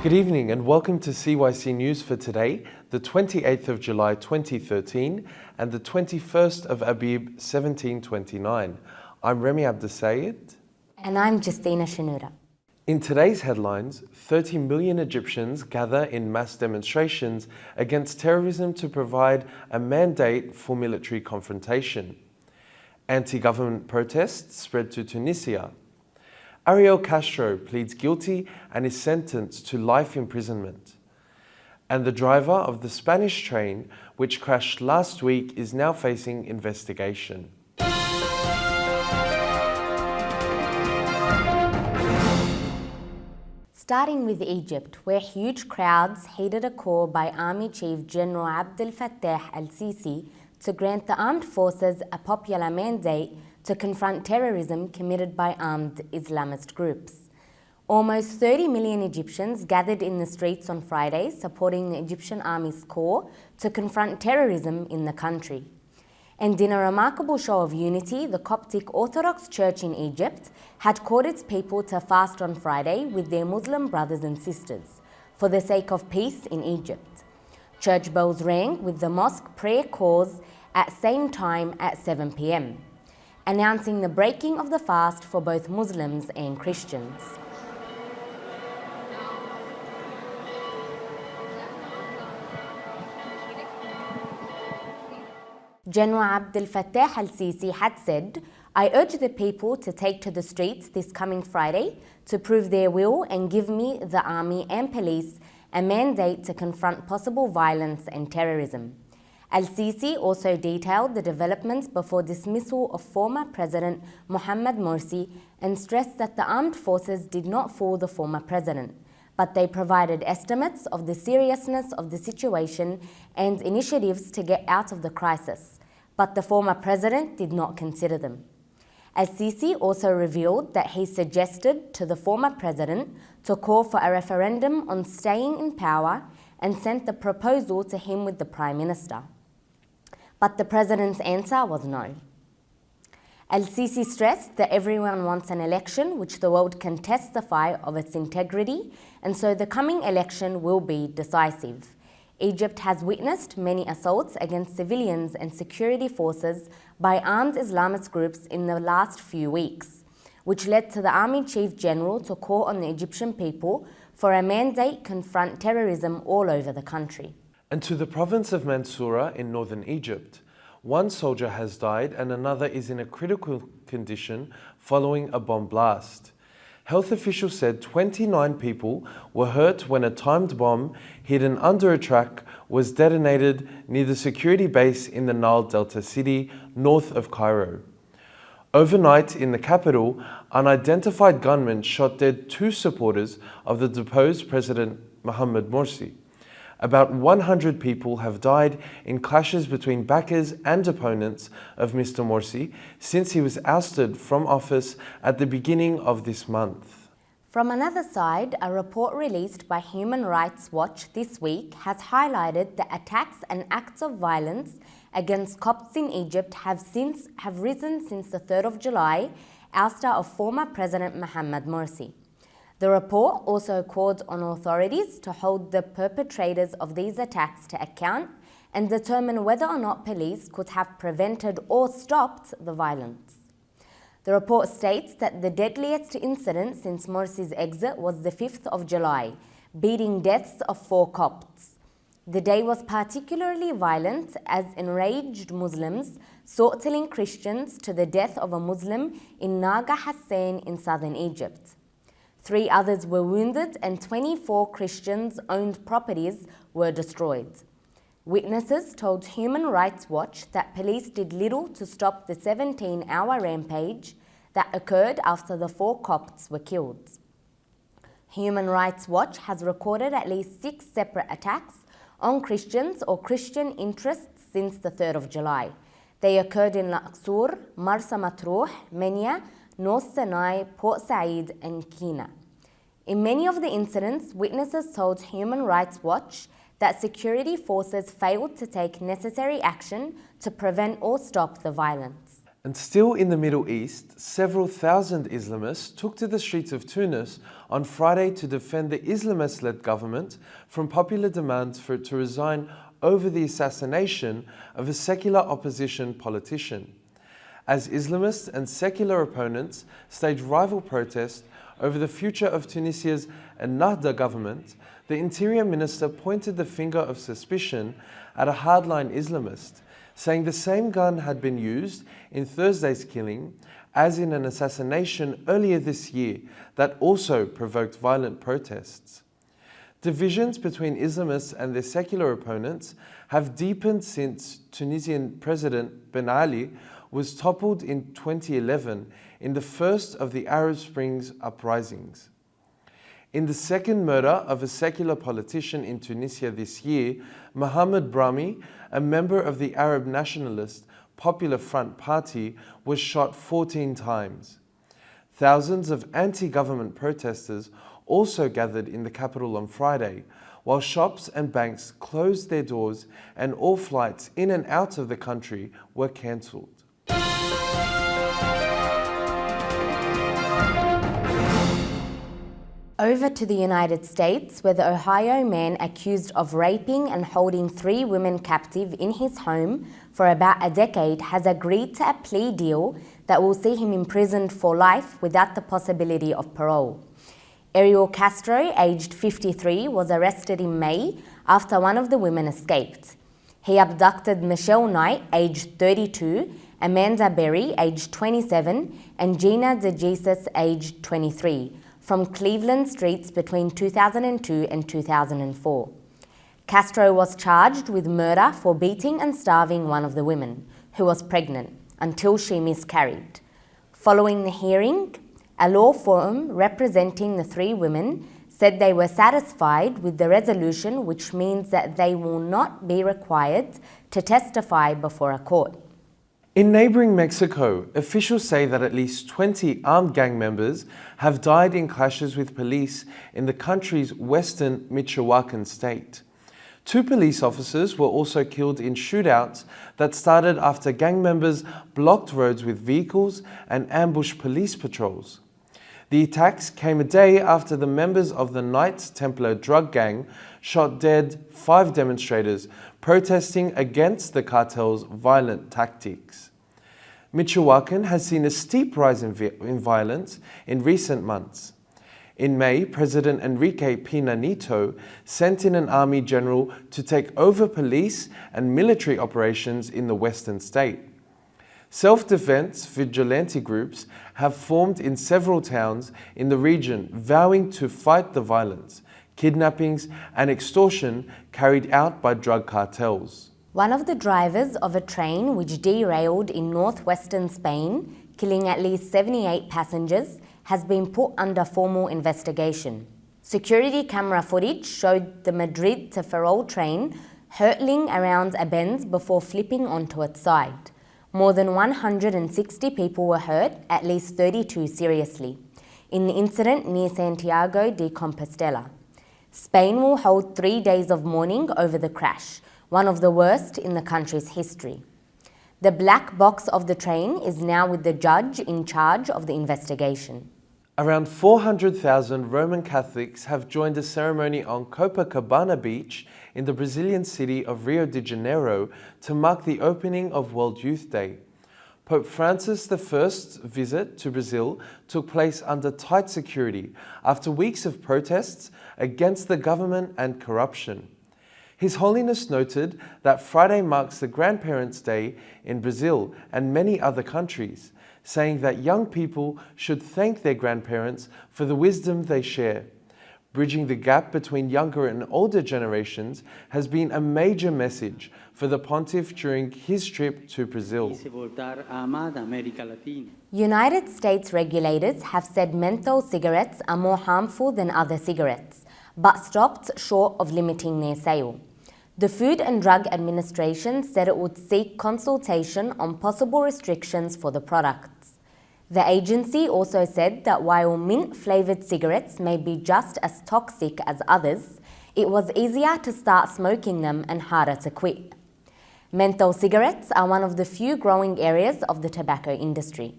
Good evening and welcome to CYC News for today, the 28th of July 2013 and the 21st of Abib 1729. I'm Remy Abdesayed. And I'm Justina Shanura. In today's headlines, 30 million Egyptians gather in mass demonstrations against terrorism to provide a mandate for military confrontation. Anti-government protests spread to Tunisia. Ariel Castro pleads guilty and is sentenced to life imprisonment. And the driver of the Spanish train, which crashed last week, is now facing investigation. Starting with Egypt, where huge crowds heeded a call by Army Chief General Abdel Fattah al-Sisi to grant the armed forces a popular mandate to confront terrorism committed by armed Islamist groups. Almost 30 million Egyptians gathered in the streets on Friday supporting the Egyptian Army's call to confront terrorism in the country. And in a remarkable show of unity, the Coptic Orthodox Church in Egypt had called its people to fast on Friday with their Muslim brothers and sisters for the sake of peace in Egypt. Church bells rang with the mosque prayer calls at same time at 7 p.m. announcing the breaking of the fast for both Muslims and Christians. General Abdel Fattah al-Sisi had said, "I urge the people to take to the streets this coming Friday to prove their will and give me, the army and police, a mandate to confront possible violence and terrorism." Al-Sisi also detailed the developments before dismissal of former President Mohamed Morsi and stressed that the armed forces did not fool the former president, but they provided estimates of the seriousness of the situation and initiatives to get out of the crisis, but the former president did not consider them. Al-Sisi also revealed that he suggested to the former president to call for a referendum on staying in power and sent the proposal to him with the Prime Minister. But the president's answer was no. Al-Sisi stressed that everyone wants an election which the world can testify of its integrity, and so the coming election will be decisive. Egypt has witnessed many assaults against civilians and security forces by armed Islamist groups in the last few weeks, which led to the Army Chief General to call on the Egyptian people for a mandate to confront terrorism all over the country. And to the province of Mansoura in northern Egypt, one soldier has died and another is in a critical condition following a bomb blast. Health officials said 29 people were hurt when a timed bomb hidden under a truck was detonated near the security base in the Nile Delta city north of Cairo. Overnight in the capital, unidentified gunmen shot dead 2 supporters of the deposed President Mohamed Morsi. About 100 people have died in clashes between backers and opponents of Mr. Morsi since he was ousted from office at the beginning of this month. From another side, a report released by Human Rights Watch this week has highlighted that attacks and acts of violence against Copts in Egypt have risen since the 3rd of July, ouster of former President Mohamed Morsi. The report also called on authorities to hold the perpetrators of these attacks to account and determine whether or not police could have prevented or stopped the violence. The report states that the deadliest incident since Morsi's exit was the 5th of July, beating deaths of 4 Copts. The day was particularly violent as enraged Muslims sought to link Christians to the death of a Muslim in Naga Hassan in southern Egypt. 3 others were wounded and 24 Christians-owned properties were destroyed. Witnesses told Human Rights Watch that police did little to stop the 17-hour rampage that occurred after the 4 Copts were killed. Human Rights Watch has recorded at least 6 separate attacks on Christians or Christian interests since the 3rd of July. They occurred in Luxor, Marsa Matruh, Menia, North Sinai, Port Said, and Kina. In many of the incidents, witnesses told Human Rights Watch that security forces failed to take necessary action to prevent or stop the violence. And still in the Middle East, several thousand Islamists took to the streets of Tunis on Friday to defend the Islamist-led government from popular demands for it to resign over the assassination of a secular opposition politician. As Islamists and secular opponents staged rival protests over the future of Tunisia's Ennahda government, the Interior Minister pointed the finger of suspicion at a hardline Islamist, saying the same gun had been used in Thursday's killing as in an assassination earlier this year that also provoked violent protests. Divisions between Islamists and their secular opponents have deepened since Tunisian President Ben Ali was toppled in 2011 in the first of the Arab Springs uprisings. In the second murder of a secular politician in Tunisia this year, Mohamed Brahmi, a member of the Arab Nationalist Popular Front Party, was shot 14 times. Thousands of anti-government protesters also gathered in the capital on Friday, while shops and banks closed their doors and all flights in and out of the country were cancelled. Over to the United States, where the Ohio man accused of raping and holding 3 women captive in his home for about a decade has agreed to a plea deal that will see him imprisoned for life without the possibility of parole. Ariel Castro, aged 53, was arrested in May after one of the women escaped. He abducted Michelle Knight, aged 32, Amanda Berry, aged 27, and Gina DeJesus, aged 23, from Cleveland streets between 2002 and 2004. Castro was charged with murder for beating and starving one of the women, who was pregnant, until she miscarried. Following the hearing, a law firm representing the 3 women said they were satisfied with the resolution, which means that they will not be required to testify before a court. In neighboring Mexico, officials say that at least 20 armed gang members have died in clashes with police in the country's western Michoacan state. 2 police officers were also killed in shootouts that started after gang members blocked roads with vehicles and ambushed police patrols. The attacks came a day after the members of the Knights Templar drug gang shot dead 5 demonstrators protesting against the cartel's violent tactics. Michoacan has seen a steep rise in violence in recent months. In May, President Enrique Pena Nieto sent in an army general to take over police and military operations in the western state. Self-defense vigilante groups have formed in several towns in the region, vowing to fight the violence, kidnappings, and extortion carried out by drug cartels. One of the drivers of a train which derailed in northwestern Spain, killing at least 78 passengers, has been put under formal investigation. Security camera footage showed the Madrid to Ferrol train hurtling around a bend before flipping onto its side. More than 160 people were hurt, at least 32 seriously, in the incident near Santiago de Compostela. Spain will hold 3 days of mourning over the crash, one of the worst in the country's history. The black box of the train is now with the judge in charge of the investigation. Around 400,000 Roman Catholics have joined a ceremony on Copacabana Beach in the Brazilian city of Rio de Janeiro to mark the opening of World Youth Day. Pope Francis I's visit to Brazil took place under tight security after weeks of protests against the government and corruption. His Holiness noted that Friday marks the Grandparents' Day in Brazil and many other countries, saying that young people should thank their grandparents for the wisdom they share. Bridging the gap between younger and older generations has been a major message for the pontiff during his trip to Brazil. United States regulators have said menthol cigarettes are more harmful than other cigarettes, but stopped short of limiting their sale. The Food and Drug Administration said it would seek consultation on possible restrictions for the products. The agency also said that while mint-flavored cigarettes may be just as toxic as others, it was easier to start smoking them and harder to quit. Menthol cigarettes are one of the few growing areas of the tobacco industry.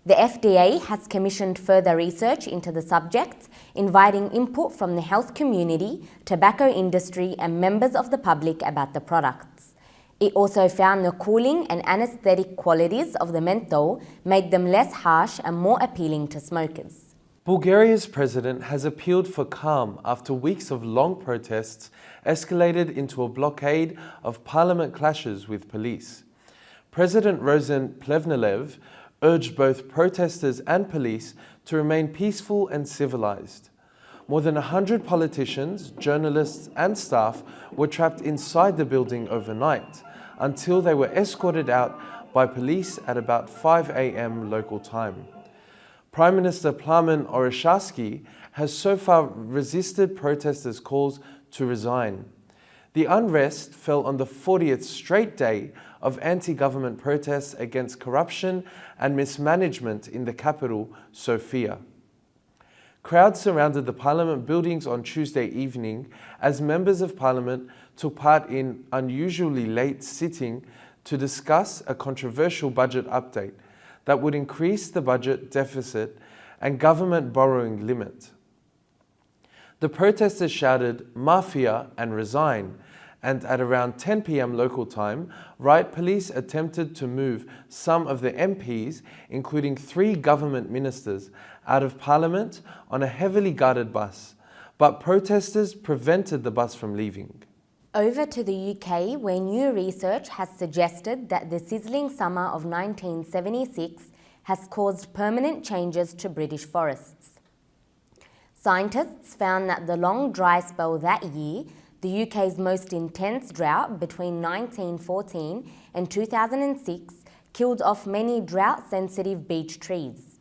The FDA has commissioned further research into the subject, inviting input from the health community, tobacco industry and members of the public about the products. It also found the cooling and anesthetic qualities of the menthol made them less harsh and more appealing to smokers. Bulgaria's president has appealed for calm after weeks of long protests escalated into a blockade of parliament clashes with police. President Rosen Plevnelev urged both protesters and police to remain peaceful and civilized. More than 100 politicians, journalists and staff were trapped inside the building overnight until they were escorted out by police at about 5 a.m. local time. Prime Minister Plamen Oreshevsky has so far resisted protesters' calls to resign. The unrest fell on the 40th straight day of anti-government protests against corruption and mismanagement in the capital, Sofia. Crowds surrounded the parliament buildings on Tuesday evening as members of parliament took part in unusually late sitting to discuss a controversial budget update that would increase the budget deficit and government borrowing limit. The protesters shouted, "Mafia" and "Resign," and at around 10 p.m. local time, riot police attempted to move some of the MPs, including 3 government ministers, out of parliament on a heavily guarded bus, but protesters prevented the bus from leaving. Over to the UK, where new research has suggested that the sizzling summer of 1976 has caused permanent changes to British forests. Scientists found that the long dry spell that year, the UK's most intense drought between 1914 and 2006, killed off many drought-sensitive beech trees.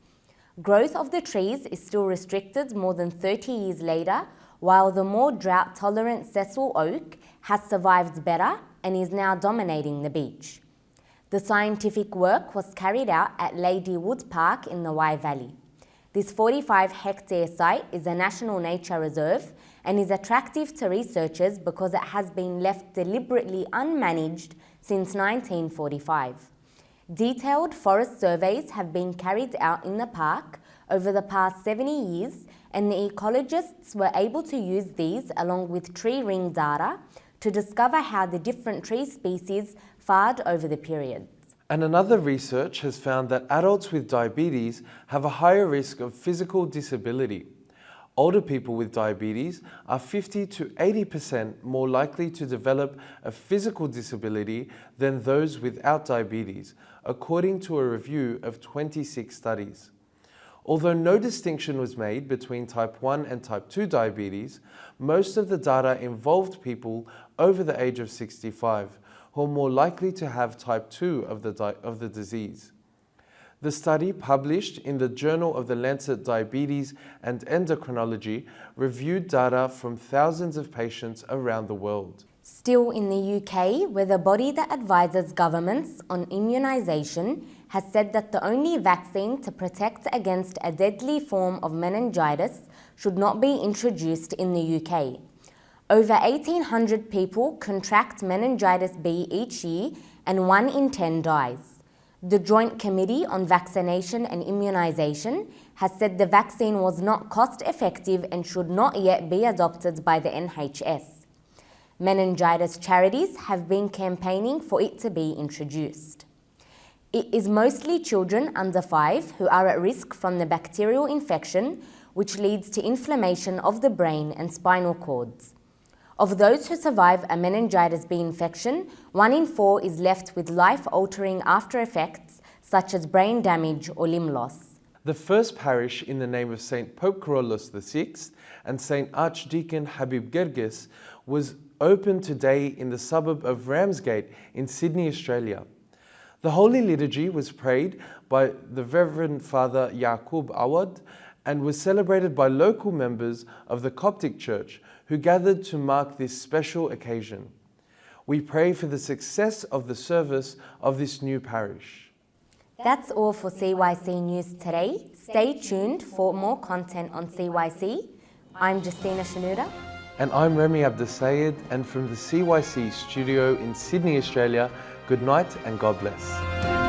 Growth of the trees is still restricted more than 30 years later, while the more drought-tolerant sessile oak has survived better and is now dominating the beech. The scientific work was carried out at Lady Wood Park in the Wye Valley. This 45-hectare site is a national nature reserve and is attractive to researchers because it has been left deliberately unmanaged since 1945. Detailed forest surveys have been carried out in the park over the past 70 years, and the ecologists were able to use these along with tree ring data to discover how the different tree species fared over the period. And another research has found that adults with diabetes have a higher risk of physical disability. Older people with diabetes are 50 to 80% more likely to develop a physical disability than those without diabetes, according to a review of 26 studies. Although no distinction was made between type 1 and type 2 diabetes, most of the data involved people over the age of 65, who are more likely to have type 2 of the disease. The study, published in the Journal of the Lancet Diabetes and Endocrinology, reviewed data from thousands of patients around the world. Still in the UK, where the body that advises governments on immunisation has said that the only vaccine to protect against a deadly form of meningitis should not be introduced in the UK. Over 1,800 people contract meningitis B each year and 1 in 10 dies. The Joint Committee on Vaccination and Immunisation has said the vaccine was not cost-effective and should not yet be adopted by the NHS. Meningitis charities have been campaigning for it to be introduced. It is mostly children under 5 who are at risk from the bacterial infection, which leads to inflammation of the brain and spinal cords. Of those who survive a meningitis B infection, 1 in 4 is left with life-altering after effects such as brain damage or limb loss. The first parish in the name of St. Pope Kyrillos VI and St. Archdeacon Habib Gerges was opened today in the suburb of Ramsgate in Sydney, Australia. The Holy Liturgy was prayed by the Reverend Father Yaqub Awad and was celebrated by local members of the Coptic Church who gathered to mark this special occasion. We pray for the success of the service of this new parish. That's all for CYC News today. Stay tuned for more content on CYC. I'm Justina Shanuda. And I'm Remy Abdesayed, and from the CYC studio in Sydney, Australia, good night and God bless.